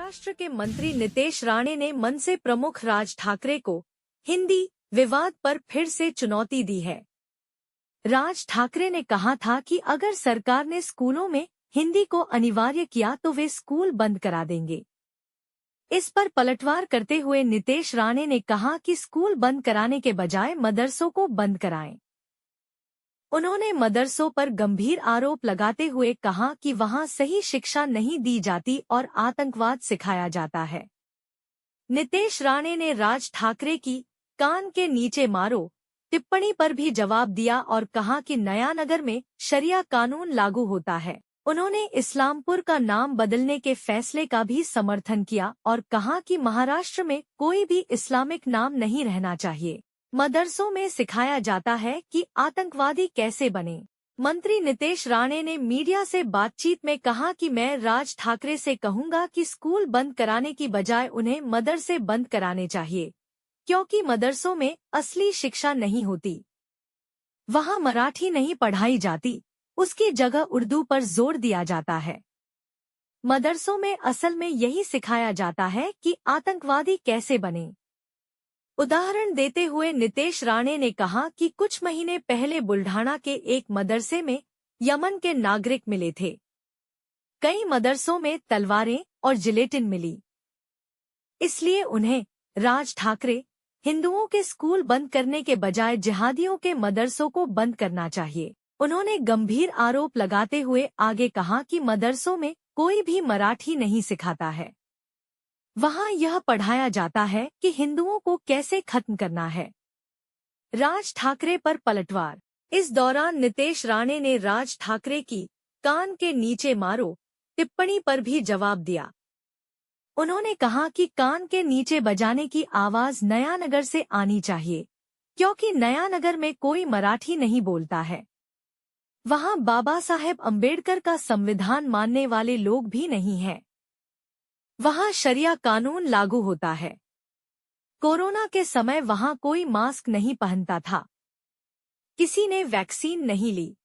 महाराष्ट्र के मंत्री नीतीश राणे ने मनसे प्रमुख राज ठाकरे को हिंदी विवाद पर फिर से चुनौती दी है। राज ठाकरे ने कहा था कि अगर सरकार ने स्कूलों में हिंदी को अनिवार्य किया तो वे स्कूल बंद करा देंगे। इस पर पलटवार करते हुए नीतीश राणे ने कहा कि स्कूल बंद कराने के बजाय मदरसों को बंद कराएं। उन्होंने मदरसों पर गंभीर आरोप लगाते हुए कहा कि वहां सही शिक्षा नहीं दी जाती और आतंकवाद सिखाया जाता है। नीतीश राणे ने राज ठाकरे की कान के नीचे मारो टिप्पणी पर भी जवाब दिया और कहा कि नयानगर में शरिया कानून लागू होता है। उन्होंने इस्लामपुर का नाम बदलने के फैसले का भी समर्थन किया और कहा कि महाराष्ट्र में कोई भी इस्लामिक नाम नहीं रहना चाहिए। मदरसों में सिखाया जाता है कि आतंकवादी कैसे बने। मंत्री नीतीश राणे ने मीडिया से बातचीत में कहा कि मैं राज ठाकरे से कहूंगा कि स्कूल बंद कराने की बजाय उन्हें मदरसे बंद कराने चाहिए, क्योंकि मदरसों में असली शिक्षा नहीं होती। वहां मराठी नहीं पढ़ाई जाती, उसकी जगह उर्दू पर जोर दिया जाता है। मदरसों में असल में यही सिखाया जाता है कि आतंकवादी कैसे बने। उदाहरण देते हुए नीतीश राणे ने कहा कि कुछ महीने पहले बुल्ढाणा के एक मदरसे में यमन के नागरिक मिले थे। कई मदरसों में तलवारें और जिलेटिन मिली। इसलिए उन्हें राज ठाकरे हिंदुओं के स्कूल बंद करने के बजाय जिहादियों के मदरसों को बंद करना चाहिए। उन्होंने गंभीर आरोप लगाते हुए आगे कहा कि मदरसों में कोई भी मराठी नहीं सिखाता है। वहां यह पढ़ाया जाता है कि हिंदुओं को कैसे खत्म करना है। राज ठाकरे पर पलटवार। इस दौरान नीतीश राणे ने राज ठाकरे की कान के नीचे मारो टिप्पणी पर भी जवाब दिया। उन्होंने कहा कि कान के नीचे बजाने की आवाज नयानगर से आनी चाहिए, क्योंकि नयानगर में कोई मराठी नहीं बोलता है। वहां बाबा साहेब अम्बेडकर का संविधान मानने वाले लोग भी नहीं हैं। वहां शरिया कानून लागू होता है। कोरोना के समय वहां कोई मास्क नहीं पहनता था। किसी ने वैक्सीन नहीं ली।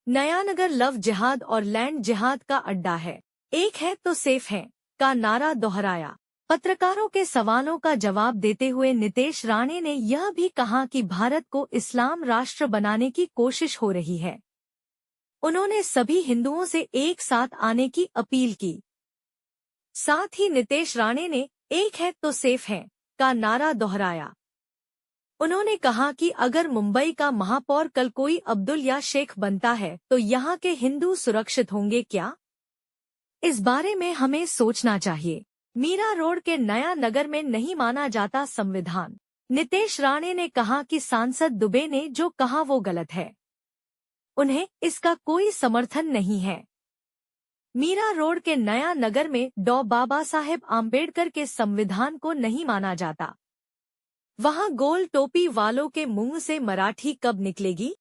नयानगर लव जिहाद और लैंड जिहाद का अड्डा है। एक है तो सेफ है का नारा दोहराया। पत्रकारों के सवालों का जवाब देते हुए नीतीश राणे ने यह भी कहा कि भारत को इस्लाम राष्ट्र बनाने की कोशिश हो रही है। उन्होंने सभी हिंदुओं से एक साथ आने की अपील की। साथ ही नीतीश राणे ने एक है तो सेफ है का नारा दोहराया। उन्होंने कहा कि अगर मुंबई का महापौर कल कोई अब्दुल या शेख बनता है तो यहाँ के हिंदू सुरक्षित होंगे क्या? इस बारे में हमें सोचना चाहिए। मीरा रोड के नया नगर में नहीं माना जाता संविधान। नीतीश राणे ने कहा कि सांसद दुबे ने जो कहा वो गलत है। उन्हें इसका कोई समर्थन नहीं है। मीरा रोड के नया नगर में बाबा साहेब आम्बेडकर के संविधान को नहीं माना जाता। वहां गोल टोपी वालों के मुंह से मराठी कब निकलेगी?